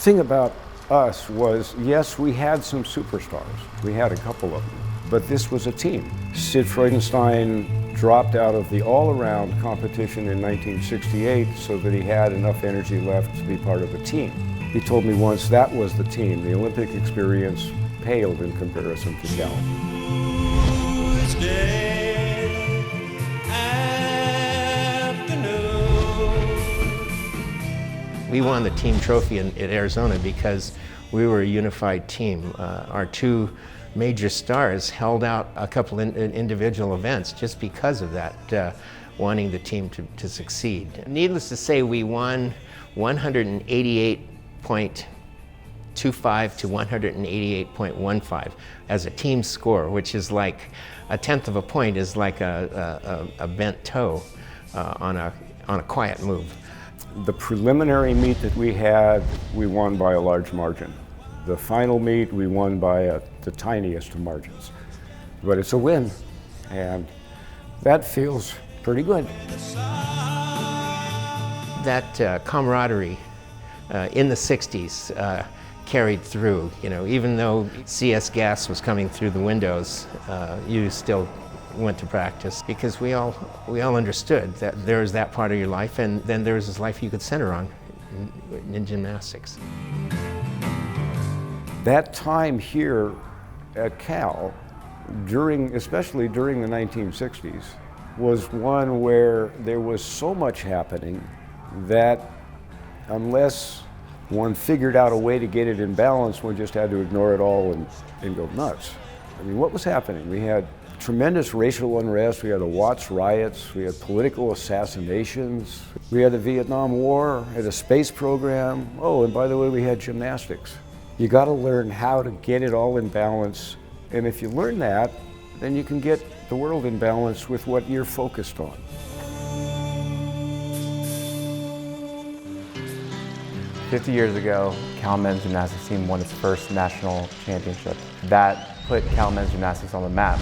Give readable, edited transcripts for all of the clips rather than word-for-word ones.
thing about us was, yes, we had some superstars. We had a couple of them, but this was a team. Sid Freudenstein dropped out of the all-around competition in 1968 so that he had enough energy left to be part of a team. He told me once that was the team. The Olympic experience paled in comparison to Cal. We won the team trophy in Arizona because we were a unified team. Our two major stars held out a couple individual events just because of that, wanting the team to succeed. Needless to say, we won 188.25 to 188.15 as a team score, which is like a tenth of a point is like a bent toe on a quiet move. The preliminary meet that we had, we won by a large margin. The final meet, we won by the tiniest of margins. But it's a win, and that feels pretty good. That camaraderie in the 60s carried through. You know, even though CS gas was coming through the windows, you still went to practice because we all understood that there was that part of your life, and then there was this life you could center on in gymnastics. That time here at Cal, especially during the 1960s, was one where there was so much happening that unless one figured out a way to get it in balance, one just had to ignore it all and go nuts. I mean, what was happening? We had tremendous racial unrest, we had the Watts riots, we had political assassinations, we had the Vietnam War, had a space program. Oh, and by the way, we had gymnastics. You got to learn how to get it all in balance, and if you learn that, then you can get the world in balance with what you're focused on. "50 years ago, Cal men's gymnastics team won its first national championship. That put Cal men's gymnastics on the map.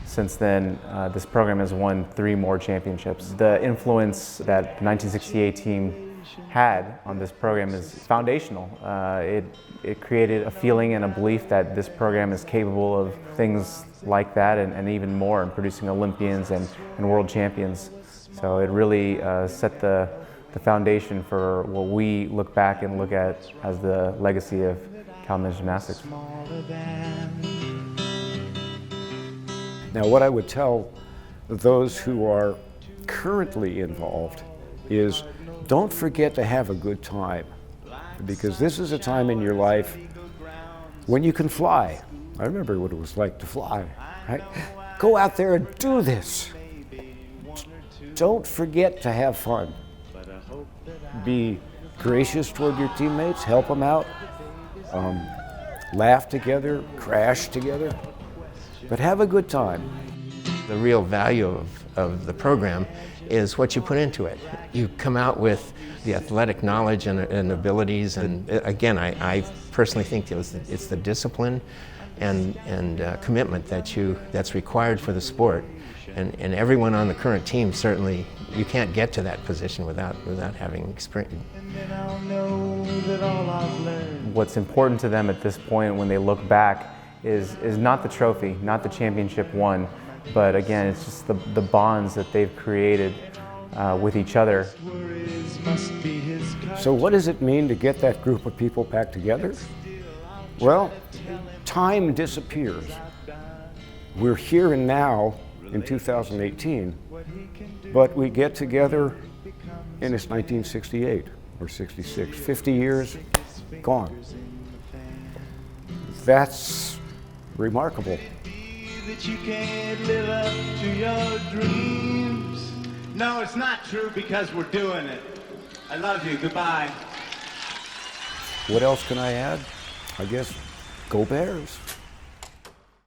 Since then, this program has won 3 more championships. The influence that the 1968 team had on this program is foundational. It created a feeling and a belief that this program is capable of things like that and even more in producing Olympians and world champions. So it really set the foundation for what we look back and look at as the legacy of Cal men's gymnastics. Now, what I would tell those who are currently involved is don't forget to have a good time, because this is a time in your life when you can fly. I remember what it was like to fly, right? Go out there and do this. Don't forget to have fun. Be gracious toward your teammates, help them out, laugh together, crash together, but have a good time. The real value of the program is what you put into it. You come out with the athletic knowledge and abilities, and again, I personally think it's the discipline and commitment that's required for the sport. And everyone on the current team, certainly, you can't get to that position without having experience. What's important to them at this point when they look back is not the trophy, not the championship won, but again, it's just the bonds that they've created with each other. So what does it mean to get that group of people back together? Well, time disappears. We're here and now in 2018, but we get together and it's 1968 or 66, 50 years, gone. That's remarkable. That you can't live up to your dreams. No, it's not true because we're doing it. I love you. Goodbye. What else can I add? I guess go Bears.